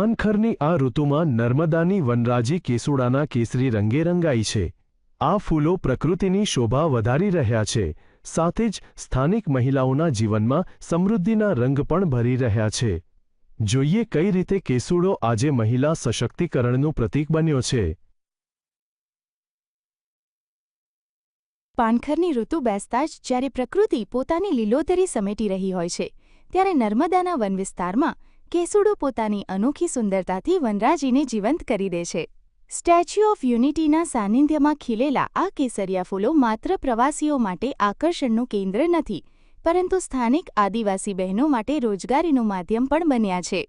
પાનખરની આ ઋતુમાં નર્મદાની વનરાજી કેસુડાના કેસરી રંગે રંગાઈ છે। આ ફૂલો પ્રકૃતિની શોભા વધારી રહ્યા છે, સાથે જ સ્થાનિક મહિલાઓના જીવનમાં સમૃદ્ધિના રંગ પણ ભરી રહ્યા છે। જોઈએ કઈ રીતે કેસુડો આજે મહિલા સશક્તિકરણનું પ્રતીક બન્યો છે। પાનખરની ઋતુ બેસતા જ જ્યારે પ્રકૃતિ પોતાની લીલોતરી સમેટી રહી હોય છે, ત્યારે નર્મદાના વન વિસ્તારમાં કેસુડો પોતાની અનોખી સુંદરતાથી વનરાજીને જીવંત કરી દે છે। સ્ટેચ્યુ ઓફ યુનિટીના સાનિધ્યમાં ખીલેલા આ કેસરિયા ફૂલો માત્ર પ્રવાસીઓ માટે આકર્ષણનું કેન્દ્ર નથી, પરંતુ સ્થાનિક આદિવાસી બહેનો માટે રોજગારીનું માધ્યમ પણ બન્યા છે।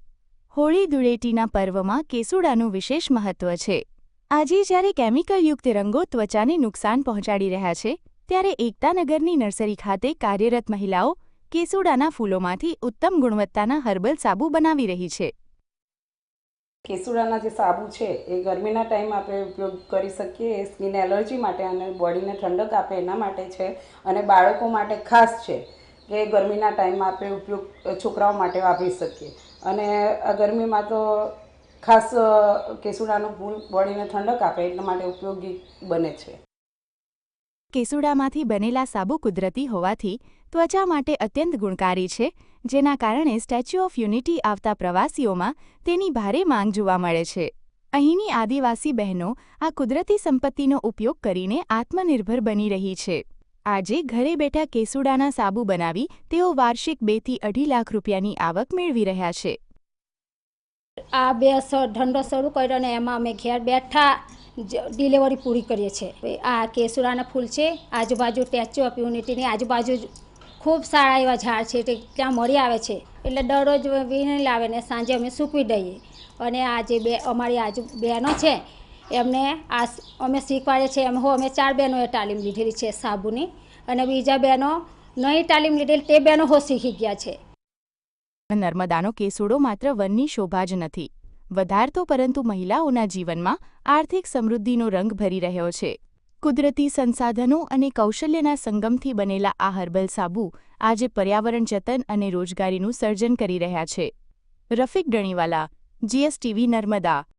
હોળી ધૂળેટીના પર્વમાં કેસુડાનું વિશેષ મહત્વ છે। આજે જ્યારે કેમિકલયુક્ત રંગો ત્વચાને નુકસાન પહોંચાડી રહ્યા છે, ત્યારે એકતાનગરની નર્સરી ખાતે કાર્યરત મહિલાઓ કેસુડાના ફૂલોમાંથી ઉત્તમ ગુણવત્તાના હર્બલ સાબુ બનાવી રહી છે। કેસુડાના જે સાબુ છે એ ગરમીના ટાઈમ આપણે ઉપયોગ કરી શકીએ। એ સ્કિન એલર્જી માટે અને બોડીને ઠંડક આપે એના માટે છે, અને બાળકો માટે ખાસ છે કે ગરમીના ટાઈમમાં આપણે ઉપયોગ છોકરાઓ માટે વાપરી શકીએ। અને આ ગરમીમાં તો ખાસ કેસુડાનું ફૂલ બોડીને ઠંડક આપે એટલા માટે ઉપયોગી બને છે। કેસુડામાંથી બનેલા સાબુ કુદરતી હોવાથી ત્વચા માટે અત્યંત ગુણકારી છે, જેના કારણે સ્ટેચ્યુ ઓફ યુનિટી આવતા પ્રવાસીઓમાં તેની ભારે માંગ જોવા મળે છે। અહીંની આદિવાસી બહેનો આ કુદરતી સંપત્તિનો ઉપયોગ કરીને આત્મનિર્ભર બની રહી છે। આજે ઘરે બેઠા કેસુડાના સાબુ બનાવી તેઓ વાર્ષિક 2 થી 2.5 લાખ રૂપિયાની આવક મેળવી રહ્યા છે। આ ધંધો શરૂ કર્યો અને એમાં અમે ઘેર બેઠા ડિલિવરી પૂરી કરીએ છીએ। આ કેસુડાના ફૂલ છે, આજુબાજુ સ્ટેચ્યુ ઓફ યુનિટીની આજુબાજુ ખૂબ સારા એવા ઝાડ છે, તે ત્યાં મળી આવે છે, એટલે દરરોજ વીણી લાવે ને સાંજે અમે સૂકવી દઈએ। અને આ જે અમારી બહેનો છે એમને આ અમે શીખવાડીએ છીએ। અમે 4 બહેનોએ તાલીમ લીધેલી છે સાબુની, અને બીજા બહેનો નહીં તાલીમ લીધેલી તે બહેનો શીખી ગયા છે। નર્મદાનો કેસુડો માત્ર વનની શોભા જ નથી વધારતો, પરંતુ મહિલાઓના જીવનમાં આર્થિક સમૃદ્ધિનો રંગ ભરી રહ્યો છે। કુદરતી સંસાધનો અને કૌશલ્યના સંગમથી બનેલા આ હર્બલ સાબુ આજે પર્યાવરણ જતન અને રોજગારીનું સર્જન કરી રહ્યા છે। રફીક ડણીવાલા, GSTV નર્મદા।